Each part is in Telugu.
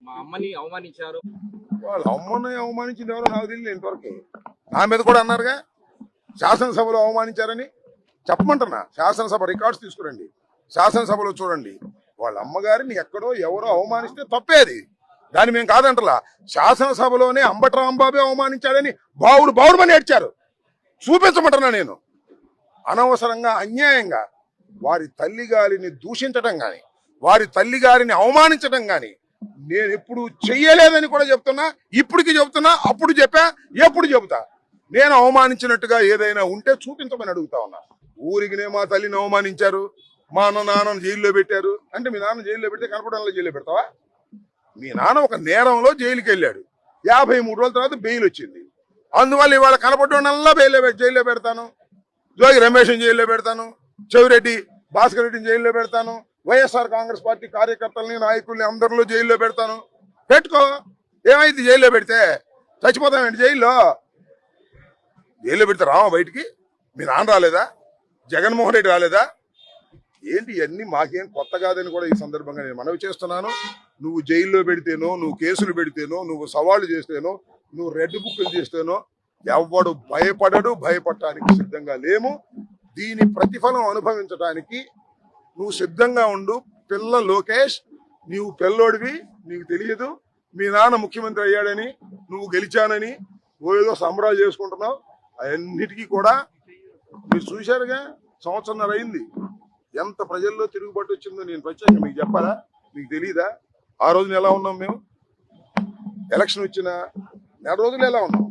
మా అమ్మని అవమానించారు. వాళ్ళు అమ్మని అవమానించింది ఎవరో నాకు తెలియదు ఇంతవరకు. నా మీద కూడా అన్నారుగా శాసనసభలో అవమానించారని. చెప్పమంటున్నా, శాసనసభ రికార్డ్స్ తీసుకురండి, శాసనసభలో చూడండి. వాళ్ళ అమ్మగారిని ఎక్కడో ఎవరో అవమానిస్తే తప్పే అది, దాన్ని మేము కాదంటలా. శాసనసభలోనే అంబటి రాంబాబే అవమానించాడని బావుడు ఏడ్చారు. చూపించమంటున్నా నేను. అనవసరంగా అన్యాయంగా వారి తల్లిగారిని దూషించడం కానీ, వారి తల్లిగారిని అవమానించడం కానీ నేను ఎప్పుడు చెయ్యలేదని కూడా చెప్తున్నా. ఇప్పటికి చెబుతున్నా, అప్పుడు చెప్పా, ఎప్పుడు చెబుతా. నేను అవమానించినట్టుగా ఏదైనా ఉంటే చూపించమని అడుగుతా ఉన్నా. ఊరికినే మా తల్లిని అవమానించారు, మా నాన్నను జైల్లో పెట్టారు అంటే మీ నాన్న జైల్లో పెడితే కనపడంలో జైల్లో పెడతావా? మీ నాన్న ఒక నేరంలో జైలుకి వెళ్ళాడు, 53 రోజుల తర్వాత బెయిల్ వచ్చింది. అందువల్ల ఇవాళ కనపడడంలా జైల్లో పెడతాను, జోగి రమేష్ని జైల్లో పెడతాను, చెవిరెడ్డి భాస్కర్ రెడ్డిని జైల్లో పెడతాను, వైఎస్ఆర్ కాంగ్రెస్ పార్టీ కార్యకర్తల్ని నాయకుల్ని అందరిలో జైల్లో పెడతాను. పెట్టుకో, ఏమైంది? జైల్లో పెడితే చచ్చిపోతామేంటి? జైల్లో పెడితే రామా బయటికి? మీ నాన్న రాలేదా? జగన్మోహన్ రెడ్డి రాలేదా? ఏంటి ఇవన్నీ మాకేం కొత్త కాదని కూడా ఈ సందర్భంగా నేను మనవి చేస్తున్నాను. నువ్వు జైల్లో పెడితేనో, నువ్వు కేసులు పెడితేనో, నువ్వు సవాళ్లు చేస్తేనో, నువ్వు రెడ్ బుక్లు చేస్తేనో ఎవడు భయపడడు, భయపడటానికి సిద్ధంగా లేము. దీని ప్రతిఫలం అనుభవించడానికి నువ్వు సిద్ధంగా ఉండు. పిల్ల లోకేష్, నీవు పిల్లోడివి, నీకు తెలియదు. మీ నాన్న ముఖ్యమంత్రి అయ్యాడని, నువ్వు గెలిచానని ఏదో సంబరాలు చేసుకుంటున్నావు. అవన్నిటికీ కూడా మీరు చూశారుగా, సంవత్సరంన్నర అయింది. ఎంత ప్రజల్లో తిరుగుబాటు వచ్చిందో నేను ప్రత్యేకంగా మీకు చెప్పాలా? మీకు తెలియదా? ఆ రోజున ఎలా ఉన్నాం మేము? ఎలక్షన్ వచ్చిన నెల రోజులు ఎలా ఉన్నాం?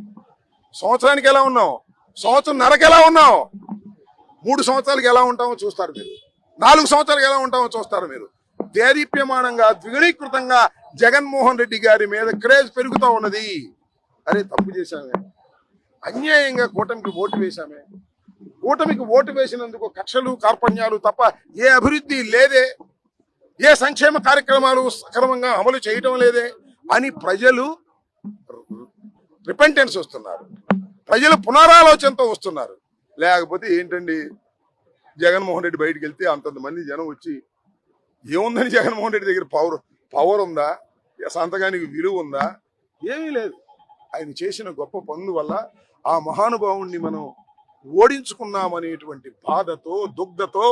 సంవత్సరానికి ఎలా ఉన్నాం? సంవత్సరంన్నరకు ఎలా ఉన్నాం? 3 సంవత్సరాలకి ఎలా ఉంటామో చూస్తారు మీరు, 4 సంవత్సరాలకు ఎలా ఉంటామో చూస్తారు మీరు. దేదీప్యమానంగా, ద్విగుణీకృతంగా జగన్మోహన్ రెడ్డి గారి మీద క్రేజ్ పెరుగుతూ ఉన్నది. అరే తప్పు చేశామే, అన్యాయంగా కూటమికి ఓటు వేశామే, కూటమికి ఓటు వేసినందుకు కక్షలు కార్పణ్యాలు తప్ప ఏ అభివృద్ధి లేదే, ఏ సంక్షేమ కార్యక్రమాలు సక్రమంగా అమలు చేయటం లేదే అని ప్రజలు రిపెంటెన్స్ వస్తున్నారు, ప్రజలు పునరాలోచనతో వస్తున్నారు. లేకపోతే ఏంటండి, జగన్మోహన్ రెడ్డి బయటికి వెళ్తే అంతంత మంది జనం వచ్చి ఏముందని జగన్మోహన్ రెడ్డి దగ్గర పవర్ ఉందా? సంతకానికి విలువ ఉందా? ఏమీ లేదు. ఆయన చేసిన గొప్ప పనుల వల్ల ఆ మహానుభావుణ్ణి మనం ఓడించుకున్నామనేటువంటి బాధతో, దుగ్ధతో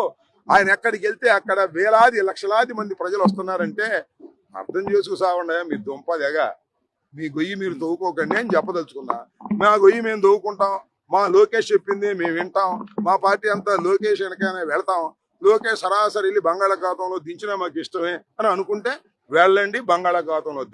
ఆయన ఎక్కడికి వెళ్తే అక్కడ వేలాది లక్షలాది మంది ప్రజలు వస్తున్నారంటే అర్థం చేసుకుసావండి. మీ దుంపదెగా, మీ గొయ్యి మీరు తవ్వుకోకండి అని చెప్పదలుచుకున్నా. మా గొయ్యి మేము తవ్వుకుంటాం, మా లోకేష్ చెప్పింది మేము వింటాం, మా పార్టీ అంతా లోకేష్ వెనకనే వెళ్తాం, లోకేష్ సరాసరి వెళ్ళి బంగాళాఖాతంలో దించినా మాకు ఇష్టమే అని అనుకుంటే వెళ్ళండి, బంగాళాఖాతంలో